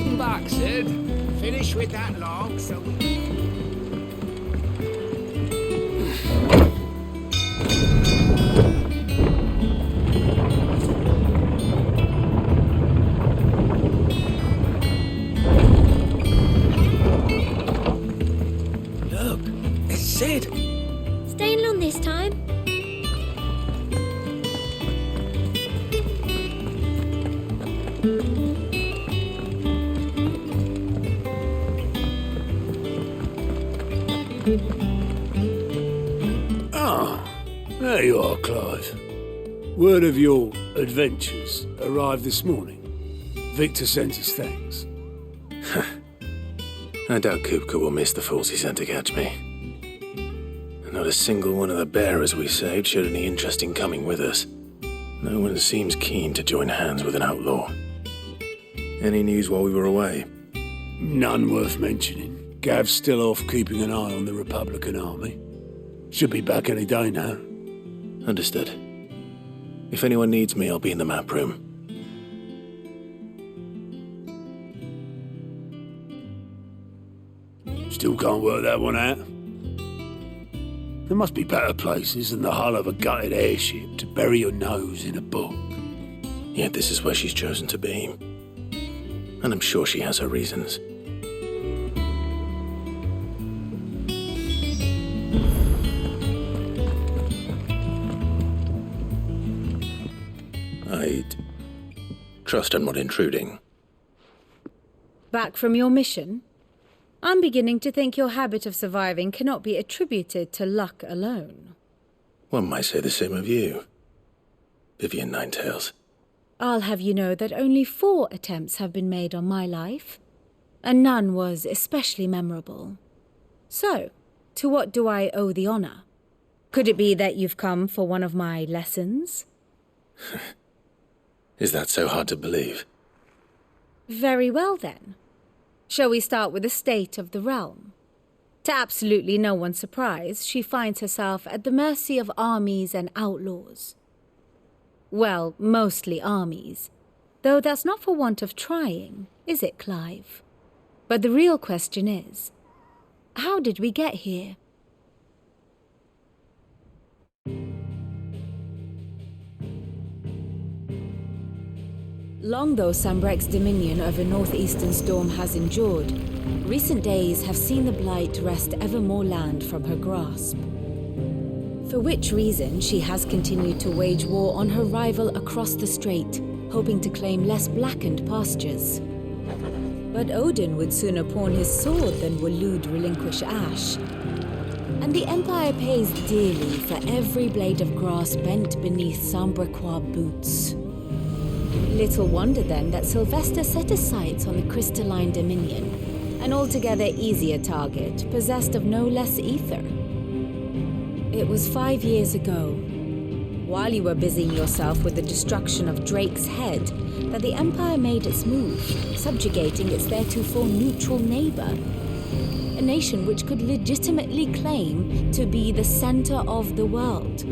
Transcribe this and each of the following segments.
Welcome back, Sid. Finish with that log, so we... Look, it's Sid. Staying long this time? There you are, Clive. Word of your adventures arrived this morning. Victor sent his thanks. I doubt Kupka will miss the fools he sent to catch me. Not a single one of the bearers we saved showed any interest in coming with us. No one seems keen to join hands with an outlaw. Any news while we were away? None worth mentioning. Gav's still off keeping an eye on the Republican army. Should be back any day now. Understood. If anyone needs me, I'll be in the map room. Still can't work that one out. There must be better places than the hull of a gutted airship to bury your nose in a book. Yet this is where she's chosen to be. And I'm sure she has her reasons. I'd trust I'm not intruding. Back from your mission? I'm beginning to think your habit of surviving cannot be attributed to luck alone. One might say the same of you, Vivian Ninetails. I'll have you know that only 4 attempts have been made on my life, and none was especially memorable. So, to what do I owe the honor? Could it be that you've come for one of my lessons? Is that so hard to believe? Very well, then. Shall we start with the state of the realm? To absolutely no one's surprise, she finds herself at the mercy of armies and outlaws. Well, mostly armies. Though that's not for want of trying, is it, Clive? But the real question is, how did we get here? Long though Sambrek's dominion over northeastern Storm has endured, recent days have seen the blight wrest ever more land from her grasp. For which reason she has continued to wage war on her rival across the strait, hoping to claim less blackened pastures. But Odin would sooner pawn his sword than Waloed relinquish Ash. And the Empire pays dearly for every blade of grass bent beneath Sambrequois boots. Little wonder then that Sylvester set his sights on the crystalline dominion, an altogether easier target, possessed of no less ether. It was 5 years ago, while you were busying yourself with the destruction of Drake's head, that the Empire made its move, subjugating its theretofore neutral neighbor. A nation which could legitimately claim to be the center of the world.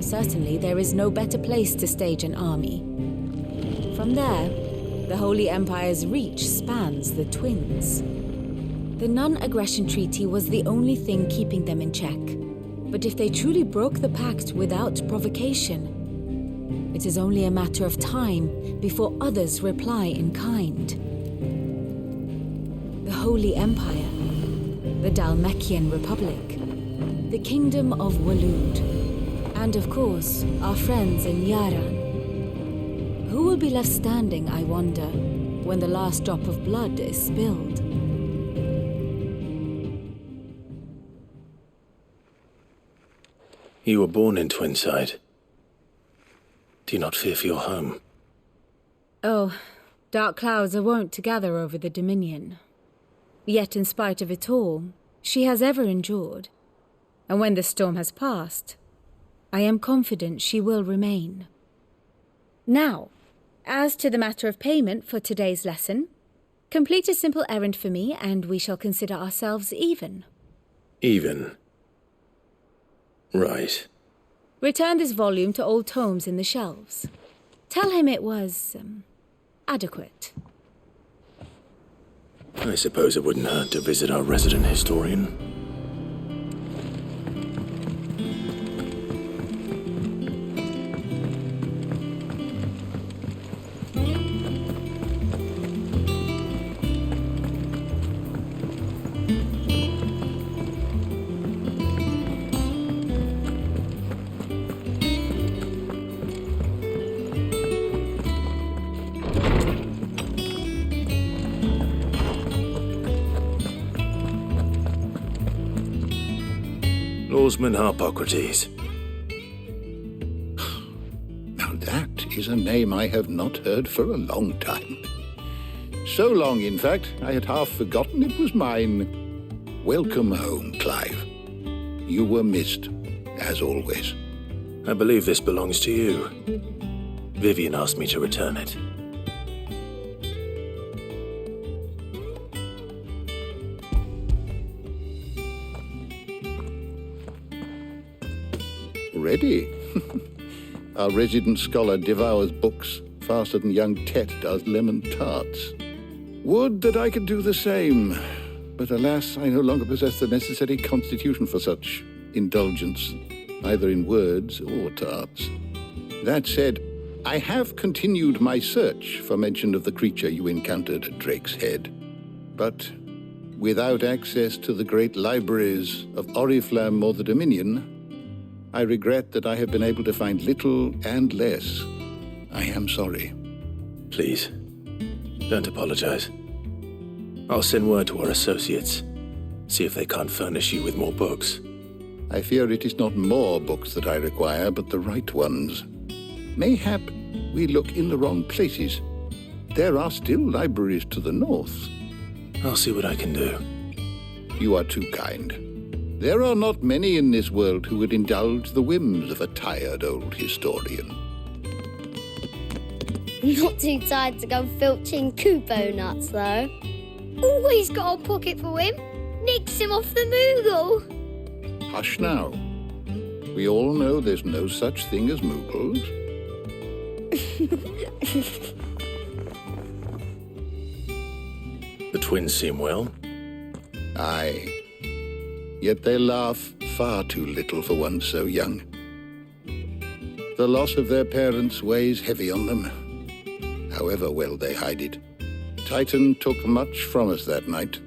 Certainly there is no better place to stage an army. From there, the Holy Empire's reach spans the Twins. The non-aggression treaty was the only thing keeping them in check. But if they truly broke the pact without provocation, it is only a matter of time before others reply in kind. The Holy Empire, the Dhalmekian Republic, the Kingdom of Waloed, and of course, our friends in Yaran. Who will be left standing, I wonder, when the last drop of blood is spilled? You were born in Twinside. Do you not fear for your home? Oh, dark clouds are wont to gather over the Dominion. Yet in spite of it all, she has ever endured. And when the storm has passed, I am confident she will remain. Now, as to the matter of payment for today's lesson, complete a simple errand for me and we shall consider ourselves even. Even? Right. Return this volume to old tomes in the shelves. Tell him it was, adequate. I suppose it wouldn't hurt to visit our resident historian. Lawsman Harpocrates. Now that is a name I have not heard for a long time. So long, in fact, I had half forgotten it was mine. Welcome home, Clive. You were missed, as always. I believe this belongs to you. Vivian asked me to return it. Ready? Our resident scholar devours books faster than young Tet does lemon tarts. Would that I could do the same, but alas, I no longer possess the necessary constitution for such indulgence, either in words or tarts. That said, I have continued my search for mention of the creature you encountered at Drake's Head, but without access to the great libraries of Oriflamme or the Dominion, I regret that I have been able to find little and less. I am sorry. Please, don't apologize. I'll send word to our associates, see if they can't furnish you with more books. I fear it is not more books that I require, but the right ones. Mayhap we look in the wrong places. There are still libraries to the north. I'll see what I can do. You are too kind. There are not many in this world who would indulge the whims of a tired old historian. Not too tired to go filching Kupo nuts, though. Always got a pocket for him. Nicks him off the Moogle. Hush now. We all know there's no such thing as Moogles. The twins seem well. Aye. Yet they laugh far too little for one so young. The loss of their parents weighs heavy on them, however well they hide it. Titan took much from us that night,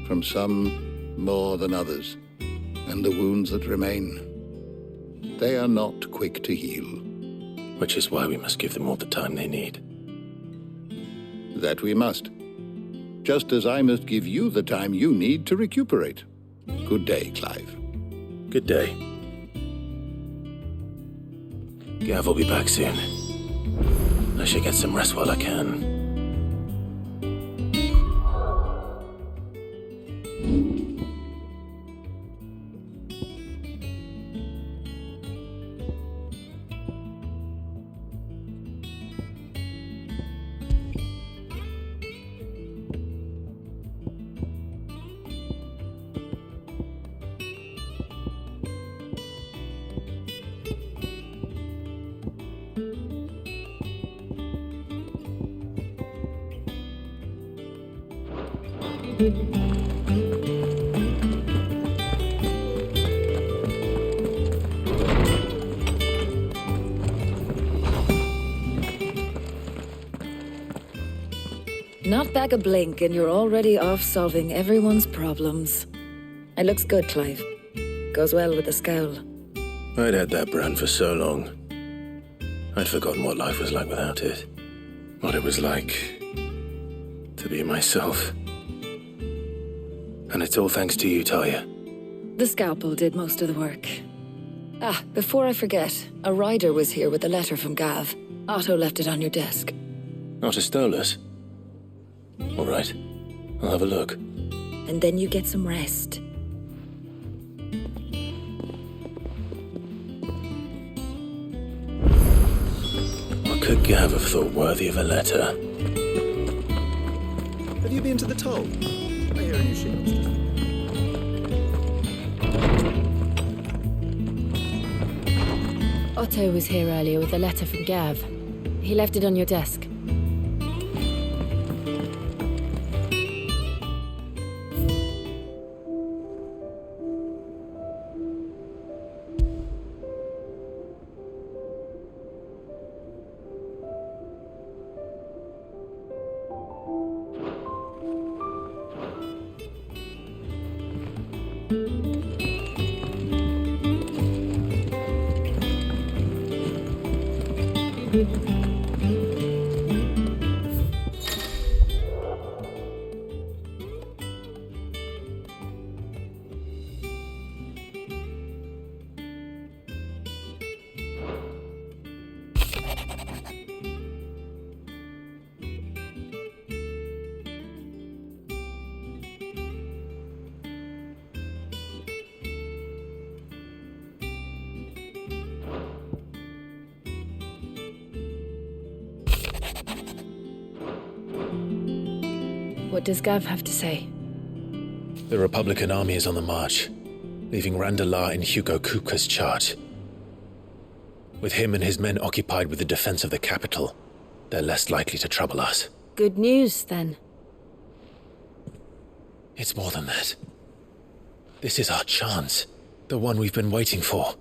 from some more than others, and the wounds that remain, they are not quick to heal. Which is why we must give them all the time they need. That we must. Just as I must give you the time you need to recuperate. Good day, Clive. Good day. Gav will be back soon. I should get some rest while I can. Not back a blink and you're already off solving everyone's problems. It looks good, Clive. Goes well with the scowl. I'd had that brand for so long. I'd forgotten what life was like without it. What it was like to be myself. And it's all thanks to you, Talia. The scalpel did most of the work. Ah, before I forget, a rider was here with a letter from Gav. Otto left it on your desk. Otto stole us? All right, I'll have a look. And then you get some rest. What could Gav have thought worthy of a letter? Have you been to the toll? I hear a new ship. Otto was here earlier with a letter from Gav. He left it on your desk. What does Gav have to say? The Republican army is on the march, leaving Randalar in Hugo Kuka's charge. With him and his men occupied with the defense of the capital, they're less likely to trouble us. Good news, then. It's more than that. This is our chance, the one we've been waiting for.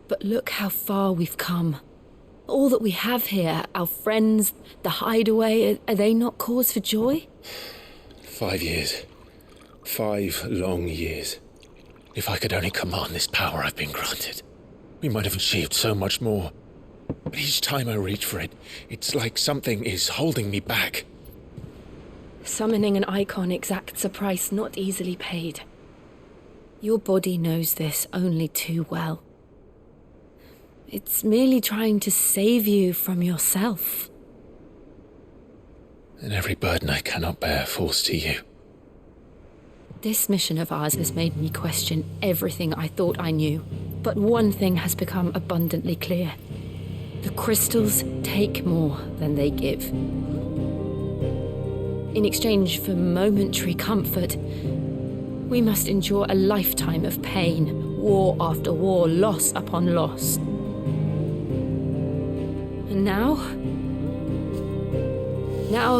But look how far we've come. All that we have here, our friends, the hideaway, are they not cause for joy? 5 years. 5 long years. If I could only command this power I've been granted, we might have achieved so much more. But each time I reach for it, it's like something is holding me back. Summoning an icon exacts a price not easily paid. Your body knows this only too well. It's merely trying to save you from yourself. And every burden I cannot bear falls to you. This mission of ours has made me question everything I thought I knew. But one thing has become abundantly clear. The crystals take more than they give. In exchange for momentary comfort, we must endure a lifetime of pain, war after war, loss upon loss. And now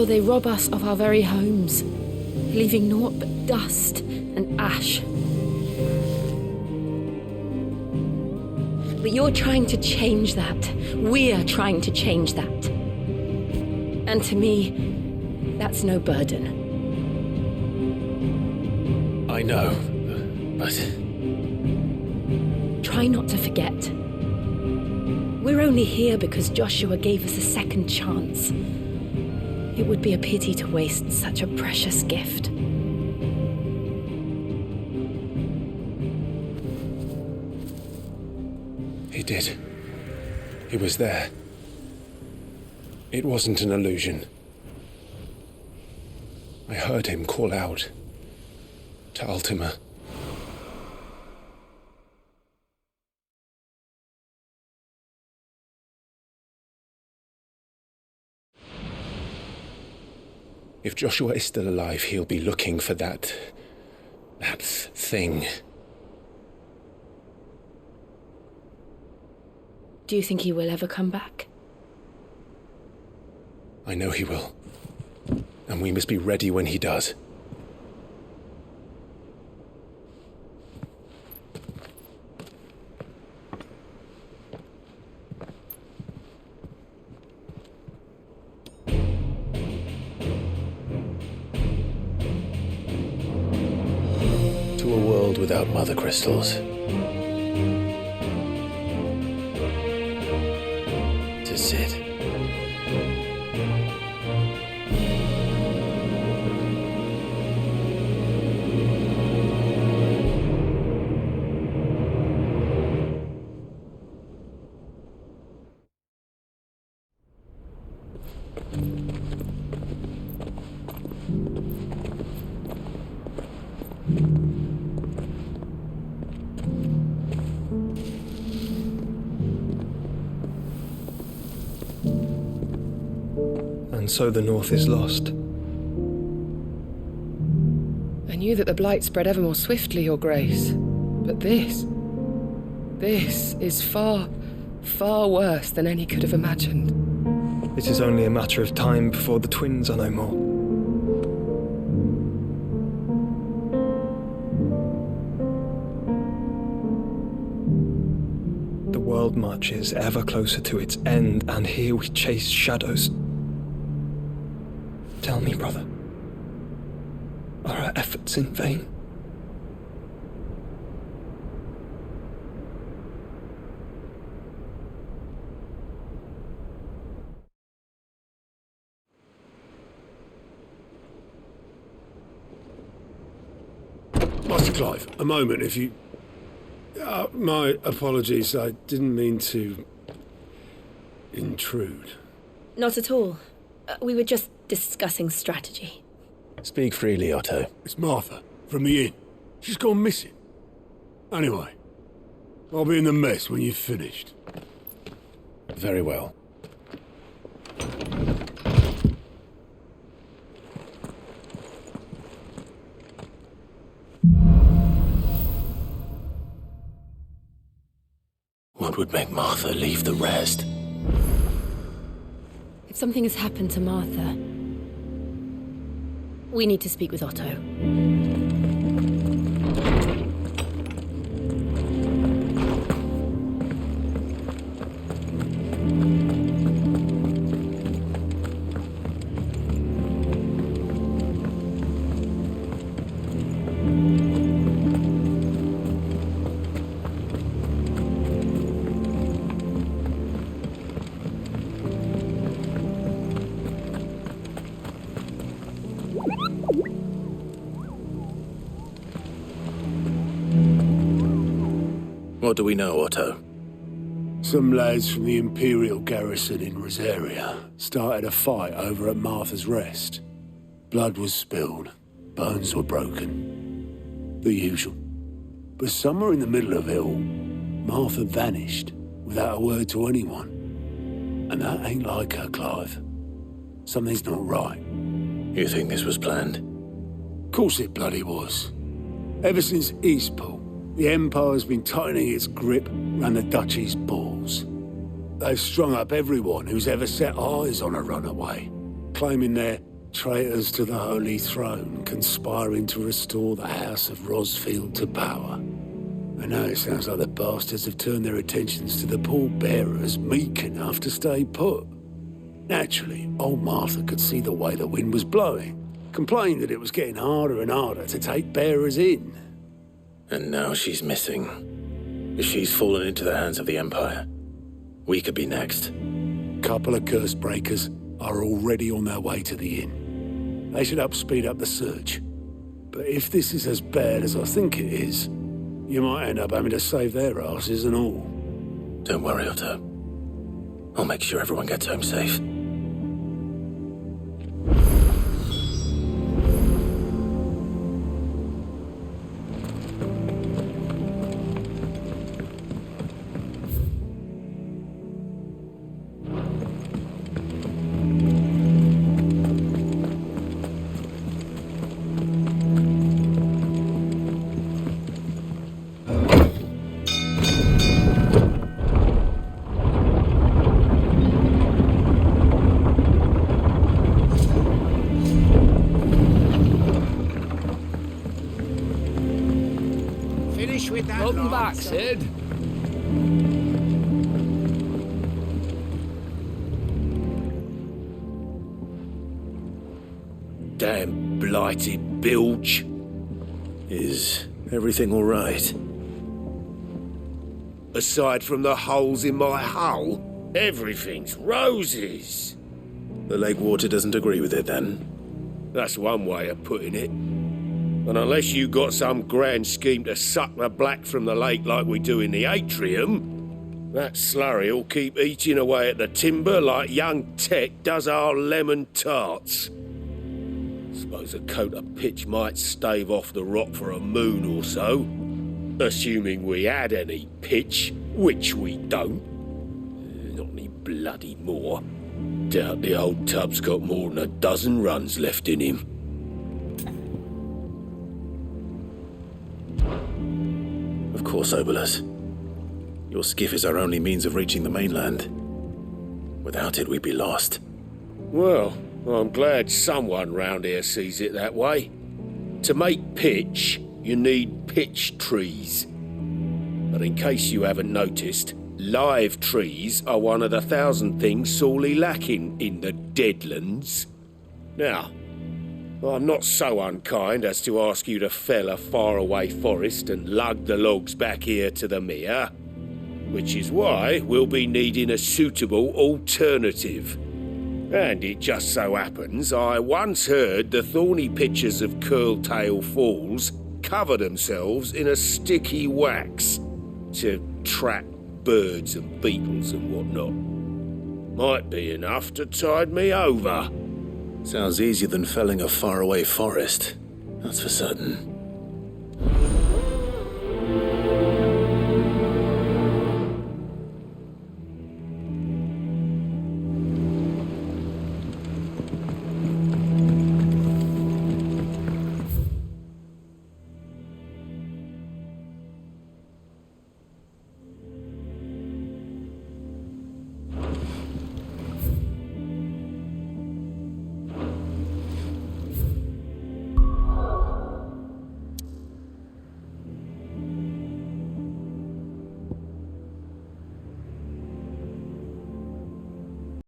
they rob us of our very homes, leaving naught but dust and ash. But you're trying to change that. We're trying to change that. And to me, that's no burden. I know, but... Try not to forget. We're only here because Joshua gave us a second chance. It would be a pity to waste such a precious gift. He did. He was there. It wasn't an illusion. I heard him call out to Ultima. If Joshua is still alive, he'll be looking for that thing. Do you think he will ever come back? I know he will. And we must be ready when he does. To a world without mother crystals. To Sid. And so the North is lost. I knew that the blight spread ever more swiftly, Your Grace. But this is far, far worse than any could have imagined. It is only a matter of time before the twins are no more. The world marches ever closer to its end, and here we chase shadows. Tell me, brother, Are our efforts in vain? Master Clive, a moment, if you... my apologies, I didn't mean to... intrude. Not at all. We were just discussing strategy. Speak freely, Otto. It's Martha, from the inn. She's gone missing. Anyway, I'll be in the mess when you've finished. Very well. What would make Martha leave the rest? If something has happened to Martha, we need to speak with Otto. What do we know, Otto? Some lads from the Imperial garrison in Rosaria started a fight over at Martha's Rest. Blood was spilled, bones were broken. The usual. But somewhere in the middle of it all, Martha vanished without a word to anyone. And that ain't like her, Clive. Something's not right. You think this was planned? Course it bloody was. Ever since Eastpool, the Empire's been tightening its grip round the Duchy's balls. They've strung up everyone who's ever set eyes on a runaway, claiming they're traitors to the Holy Throne, conspiring to restore the House of Rosfield to power. And now it sounds like the bastards have turned their attentions to the pallbearers meek enough to stay put. Naturally, old Martha could see the way the wind was blowing, complained that it was getting harder and harder to take bearers in. And now she's missing. If she's fallen into the hands of the Empire, we could be next. Couple of curse breakers are already on their way to the inn. They should help speed up the search. But if this is as bad as I think it is, you might end up having to save their asses and all. Don't worry, Otto. I'll make sure everyone gets home safe. Finish with that Welcome log, back, so- Sid. Damn blighted bilge. Is everything all right? Aside from the holes in my hull, everything's roses. The lake water doesn't agree with it, then? That's one way of putting it. And unless you got some grand scheme to suck the black from the lake like we do in the atrium, that slurry'll keep eating away at the timber like young Tech does our lemon tarts. Suppose a coat of pitch might stave off the rock for a moon or so, assuming we had any pitch, which we don't. Not any bloody more. Doubt the old tub's got more than a dozen runs left in him. Of course, Obolus. Your skiff is our only means of reaching the mainland. Without it, we'd be lost. Well, I'm glad someone round here sees it that way. To make pitch, you need pitch trees. But in case you haven't noticed, live trees are one of the 1,000 things sorely lacking in the Deadlands. Now, I'm not so unkind as to ask you to fell a faraway forest and lug the logs back here to the mere, which is why we'll be needing a suitable alternative. And it just so happens I once heard the thorny pitchers of Curltail Falls cover themselves in a sticky wax to trap birds and beetles and whatnot. Might be enough to tide me over. Sounds easier than felling a faraway forest, that's for certain.